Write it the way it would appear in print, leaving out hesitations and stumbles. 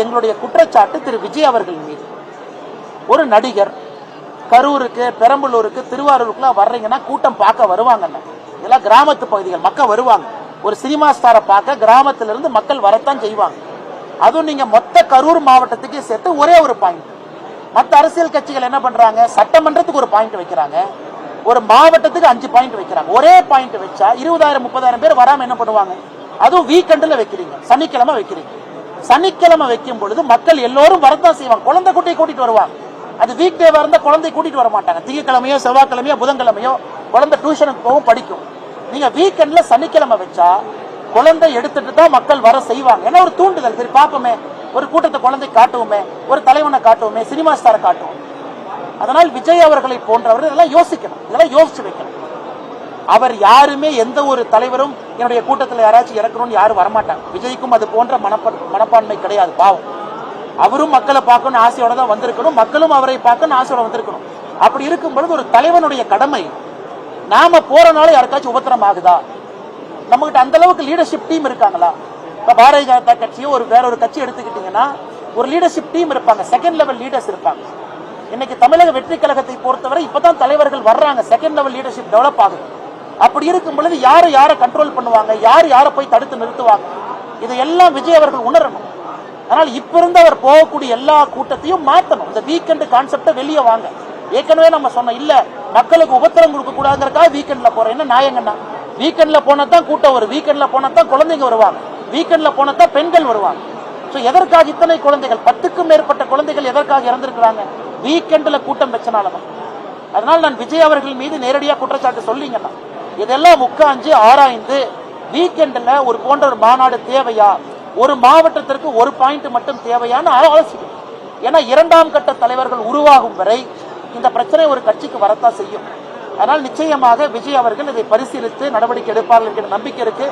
எங்களுடைய குற்றச்சாட்டு திரு விஜய் அவர்கள் மீது. ஒரு நடிகர் கரூருக்கு, பெரம்பலூருக்கு, திருவாரூருக்குலாம் வர்றீங்கன்னா கூட்டம் பார்க்க வருவாங்கன்னு. இதெல்லாம் கிராமத்து பகுதிகள், மக்கள் வருவாங்க. ஒரு சினிமா ஸ்டாரை பார்க்க கிராமத்திலிருந்து மக்கள் வரத்தான் செய்வாங்க. அதுவும் நீங்க மொத்த கரூர் மாவட்டத்துக்கே சேர்த்து ஒரே ஒரு பாயிண்ட். மற்ற அரசியல் கட்சிகள் என்ன பண்றாங்க, சட்டமன்றத்துக்கு ஒரு பாயிண்ட் வைக்கிறாங்க, ஒரு மாவட்டத்துக்கு 5 பாயிண்ட் வைக்கிறாங்க. ஒரே பாயிண்ட் வச்சா 20,000-30,000 பேர் வராம என்ன பண்ணுவாங்க? அதுவும் வீக்கெண்ட்ல வைக்கிறீங்க, சனிக்கிழமை வைக்கிறீங்க. சனிக்கிழமை வைக்கும் பொழுது மக்கள் எல்லோரும் வரத்தான் செய்வாங்க. குழந்தை குட்டியை கூட்டிட்டு வருவாங்க. அது வீக் டேவா இருந்தா குழந்தை கூட்டிட்டு வர மாட்டாங்க. திங்கக்கிழமையோ செவ்வாய்க்கிழமையோ புதன்கிழமையோ குழந்தை டியூஷனுக்கு போகும், படிக்கும். நீங்க வீக்கெண்ட்ல சனிக்கிழமை வச்சா குழந்தை எடுத்துட்டு தான் மக்கள் வர செய்வாங்க. ஏன்னா ஒரு தூண்டுதல், சரி பாப்போமே, ஒரு கூட்டத்தை குழந்தை காட்டுவோமே, ஒரு தலைவனை காட்டுவோமே, சினிமா ஸ்டாரை காட்டுவோம். அதனால் விஜய் அவர்களை போன்றவர்கள் இதெல்லாம் யோசிக்கணும், இதெல்லாம் யோசிச்சு வைக்கணும். அவர் யாருமே, எந்த ஒரு தலைவரும் என்னுடைய கூட்டத்தில் யாராச்சும் இறக்கணும்னு யாரும் வரமாட்டாங்க. விஜய்க்கும் அது போன்ற மனப்பான்மை கிடையாது. பாவம், அவரும் மக்களை பார்க்கணும் ஆசையோட தான் வந்திருக்கணும், மக்களும் அவரை பார்க்கணும் ஆசையோட வந்திருக்கணும். அப்படி இருக்கும் பொழுது ஒரு தலைவனுடைய கடமை, நாம போறனால யாருக்காச்சும் உபத்திரம் ஆகுதா? நம்ம கிட்ட அந்த அளவுக்கு லீடர்ஷிப் டீம் இருக்காங்களா? இப்ப பாரதிய ஜனதா கட்சியோ வேற ஒரு கட்சி எடுத்துக்கிட்டீங்கன்னா ஒரு லீடர்ஷிப் டீம் இருப்பாங்க, செகண்ட் லெவல் லீடர்ஸ் இருப்பாங்க. இன்னைக்கு தமிழக வெற்றி கழகத்தை பொறுத்தவரை இப்பதான் தலைவர்கள் வர்றாங்க, செகண்ட் லெவல் லீடர்ஷிப் டெவலப் ஆகுது. அப்படி இருக்கும் பொழுது யாரு யாரை கண்ட்ரோல் பண்ணுவாங்க, யாரை போய் தடுத்து நிறுத்துவாங்க, இதையெல்லாம் விஜய் அவர்கள் உணரணும். ஆனால் இப்ப இருந்து அவர் போகக்கூடிய எல்லா கூட்டத்தையும் மாற்றணும். இந்த வீக்கெண்ட் கான்செப்டை வெளியே வாங்க. ஏற்கனவே நம்ம சொன்னோம், இல்ல மக்களுக்கு உபத்திரம் கொடுக்க கூடாதுங்கிறதுக்காக வீக்கெண்ட்ல போறோம். என்ன நியாயங்கண்ணா? வீக்கெண்ட்ல போனதான் கூட்டம் வரும், வீக்கெண்ட்ல போனதான் குழந்தைங்க வருவாங்க, வீக்கெண்ட்ல போனதான் பெண்கள் வருவாங்க. எதற்காக இத்தனை குழந்தைகள், 10க்கும் மேற்பட்ட குழந்தைகள் எதற்காக இறந்திருக்கிறாங்க? வீக்கெண்ட்ல கூட்டம் வச்சனாலதான். அதனால நான் விஜய் அவர்கள் மீது நேரடியாக குற்றச்சாட்டு சொல்லிங்கன்னா இதெல்லாம் உட்கார்ந்து ஆராய்ந்து வீக்கெண்ட்ல ஒரு போன்ற ஒரு மாநாடு தேவையா, ஒரு மாவட்டத்திற்கு ஒரு பாயிண்ட் மட்டும் தேவையான ஆலோசிக்கும். ஏன்னா 2ஆம் கட்ட தலைவர்கள் உருவாகும் வரை இந்த பிரச்சனை ஒரு கட்சிக்கு வரத்தான் செய்யும். அதனால் நிச்சயமாக விஜய் அவர்கள் இதை பரிசீலித்து நடவடிக்கை எடுப்பார்கள் என்கிற நம்பிக்கை இருக்கு.